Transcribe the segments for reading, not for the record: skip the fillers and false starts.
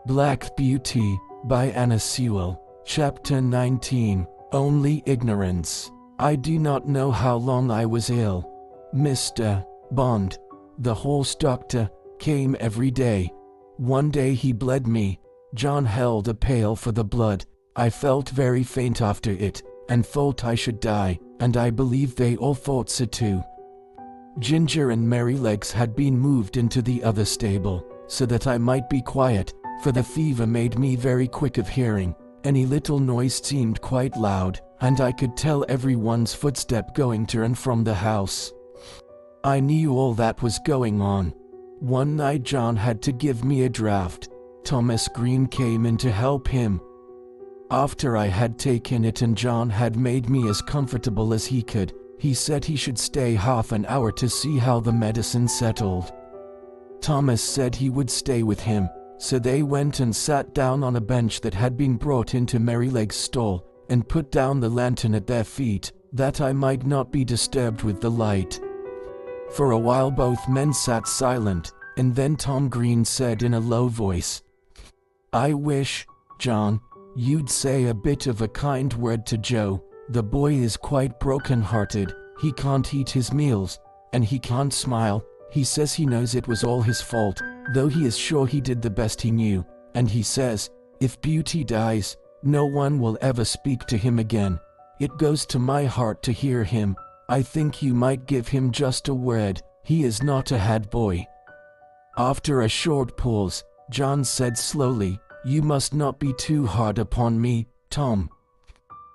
Black Beauty, by Wright Sewell. Chapter 19. Only Ignorance. I do not know how long I was ill. Mr. Bond, the horse doctor, came every day. One day he bled me. John held a pail for the blood. I felt very faint after it, and thought I should die, and I believe they all thought so too. Ginger and Merrylegs had been moved into the other stable, so that I might be quiet, for the fever made me very quick of hearing. Any little noise seemed quite loud, and I could tell everyone's footstep going to and from the house. I knew all that was going on. One night John had to give me a draught. Thomas Green came in to help him. After I had taken it and John had made me as comfortable as he could, he said he should stay half an hour to see how the medicine settled. Thomas said he would stay with him, so they went and sat down on a bench that had been brought into Merrylegs' stall, and put down the lantern at their feet, that I might not be disturbed with the light. For a while both men sat silent, and then Tom Green said in a low voice, "I wish, John, you'd say a bit of a kind word to Joe. The boy is quite broken-hearted. He can't eat his meals, and he can't smile. He says he knows it was all his fault, though he is sure he did the best he knew, and he says, if Beauty dies, no one will ever speak to him again. It goes to my heart to hear him. I think you might give him just a word. He is not a bad boy." After a short pause, John said slowly, "You must not be too hard upon me, Tom.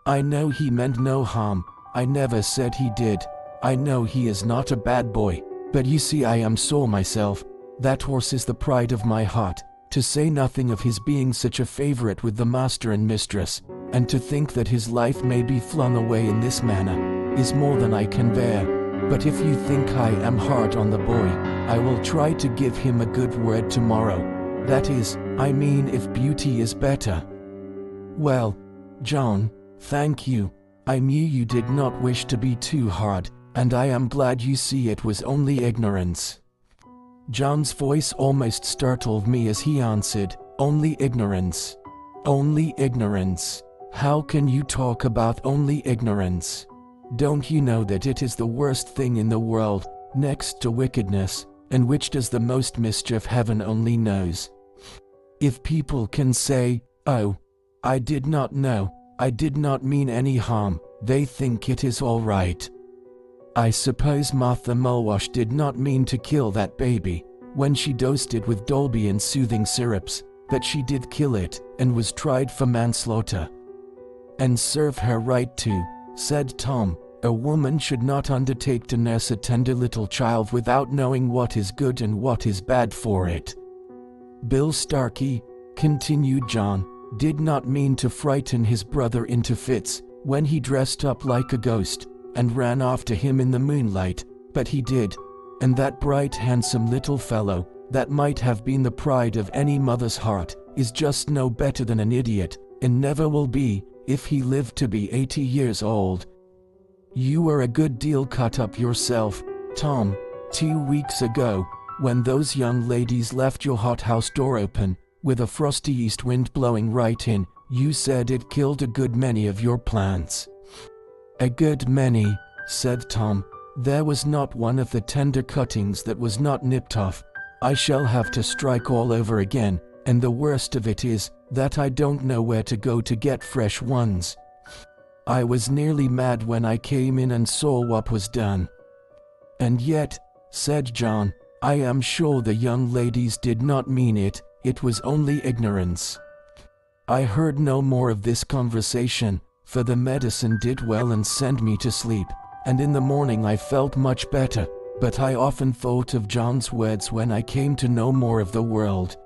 I know he meant no harm. I never said he did. I know he is not a bad boy. But you see, I am sore myself. That horse is the pride of my heart, to say nothing of his being such a favorite with the master and mistress, and to think that his life may be flung away in this manner, is more than I can bear. But if you think I am hard on the boy, I will try to give him a good word tomorrow. That is, I mean, if Beauty is better." "Well, John, thank you. I knew you did not wish to be too hard, and I am glad you see it was only ignorance." John's voice almost startled me as he answered, "Only ignorance. Only ignorance. How can you talk about only ignorance? Don't you know that it is the worst thing in the world, next to wickedness, and which does the most mischief heaven only knows? If people can say, 'Oh, I did not know, I did not mean any harm,' they think it is all right. I suppose Martha Mulwash did not mean to kill that baby when she dosed it with Dolby and soothing syrups, but she did kill it, and was tried for manslaughter." "And serve her right too," said Tom. "A woman should not undertake to nurse a tender little child without knowing what is good and what is bad for it." "Bill Starkey," continued John, "did not mean to frighten his brother into fits when he dressed up like a ghost and ran after him in the moonlight, but he did. And that bright, handsome little fellow, that might have been the pride of any mother's heart, is just no better than an idiot, and never will be, if he lived to be 80 years old. You were a good deal cut up yourself, Tom, 2 weeks ago, when those young ladies left your hothouse door open, with a frosty east wind blowing right in. You said it killed a good many of your plants." "A good many," said Tom. "There was not one of the tender cuttings that was not nipped off. I shall have to strike all over again, and the worst of it is that I don't know where to go to get fresh ones. I was nearly mad when I came in and saw what was done." "And yet," said John, "I am sure the young ladies did not mean it. It was only ignorance." I heard no more of this conversation, for the medicine did well and sent me to sleep, and in the morning I felt much better, but I often thought of John's words when I came to know more of the world.